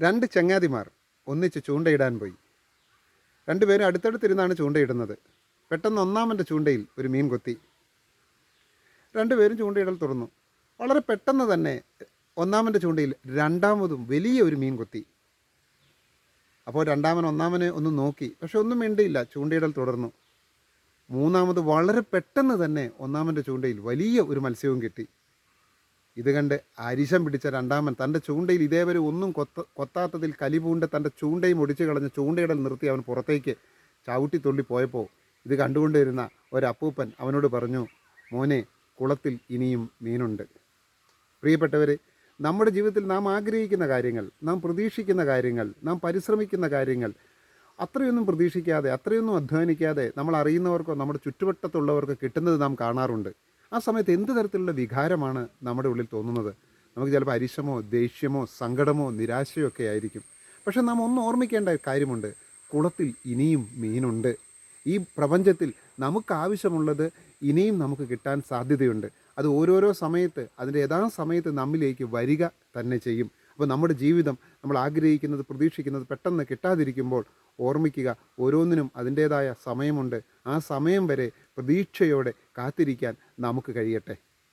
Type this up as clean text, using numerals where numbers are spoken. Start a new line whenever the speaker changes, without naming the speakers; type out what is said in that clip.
രണ്ട് ചങ്ങാതിമാർ ഒന്നിച്ച് ചൂണ്ടയിടാൻ പോയി. രണ്ടുപേരും അടുത്തടുത്തിരുന്നാണ് ചൂണ്ടയിടുന്നത്. പെട്ടെന്ന് ഒന്നാമൻ്റെ ചൂണ്ടയിൽ ഒരു മീൻ കൊത്തി. രണ്ടുപേരും ചൂണ്ടയിടൽ തുറന്നു. വളരെ പെട്ടെന്ന് തന്നെ ഒന്നാമൻ്റെ ചൂണ്ടയിൽ രണ്ടാമതും വലിയ ഒരു മീൻ കൊത്തി. അപ്പോൾ ഒന്നാമനെ ഒന്ന് നോക്കി, പക്ഷെ ഒന്നും മിണ്ടിയില്ല. ചൂണ്ടയിടൽ തുടർന്നു. മൂന്നാമത് വളരെ പെട്ടെന്ന് തന്നെ ഒന്നാമൻ്റെ ചൂണ്ടയിൽ വലിയ ഒരു മത്സ്യവും കിട്ടി. ഇത് കണ്ട് അരിശം പിടിച്ച രണ്ടാമൻ തൻ്റെ ചൂണ്ടയിൽ ഇതേവരെ ഒന്നും കൊത്താത്തതിൽ കലിപൂണ്ട് തൻ്റെ ചൂണ്ടയും ഒടിച്ചു കളഞ്ഞ് ചൂണ്ടയിടൽ നിർത്തി അവൻ പുറത്തേക്ക് ചവിട്ടിത്തുള്ളി പോയപ്പോൾ ഇത് കണ്ടുകൊണ്ടിരുന്ന ഒരപ്പൂപ്പൻ അവനോട് പറഞ്ഞു, മോനെ, കുളത്തിൽ ഇനിയും മീനുണ്ട്. പ്രിയപ്പെട്ടവരെ, നമ്മുടെ ജീവിതത്തിൽ നാം ആഗ്രഹിക്കുന്ന കാര്യങ്ങൾ, നാം പ്രതീക്ഷിക്കുന്ന കാര്യങ്ങൾ, നാം പരിശ്രമിക്കുന്ന കാര്യങ്ങൾ അത്രയൊന്നും പ്രതീക്ഷിക്കാതെ, അത്രയൊന്നും അധ്വാനിക്കാതെ നമ്മൾ അറിയുന്നവർക്കോ നമ്മുടെ ചുറ്റുവട്ടത്തുള്ളവർക്കോ കിട്ടുന്നത് നാം കാണാറുണ്ട്. ആ സമയത്ത് എന്ത് തരത്തിലുള്ള വികാരമാണ് നമ്മുടെ ഉള്ളിൽ തോന്നുന്നത്? നമുക്ക് ചിലപ്പോൾ അരിശമോ ദേഷ്യമോ സങ്കടമോ നിരാശയോ ഒക്കെ ആയിരിക്കും. പക്ഷെ നാം ഒന്ന് ഓർമ്മിക്കേണ്ട കാര്യമുണ്ട്, കുളത്തിൽ ഇനിയും മീനുണ്ട്. ഈ പ്രപഞ്ചത്തിൽ നമുക്കാവശ്യമുള്ളത് ഇനിയും നമുക്ക് കിട്ടാൻ സാധ്യതയുണ്ട്. അത് ഓരോരോ സമയത്ത്, അതിൻ്റെ യഥാസമയത്ത് നമ്മിലേക്ക് വരിക തന്നെ ചെയ്യും. അപ്പോൾ നമ്മുടെ ജീവിതം നമ്മൾ ആഗ്രഹിക്കുന്നത്, പ്രതീക്ഷിക്കുന്നത് പെട്ടെന്ന് കിട്ടാതിരിക്കുമ്പോൾ ഓർമ്മിക്കുക, ഓരോന്നിനും അതിൻ്റേതായ സമയമുണ്ട്. ആ സമയം വരെ പ്രതീക്ഷയോടെ കാത്തിരിക്കാൻ നമുക്ക് കഴിയട്ടെ.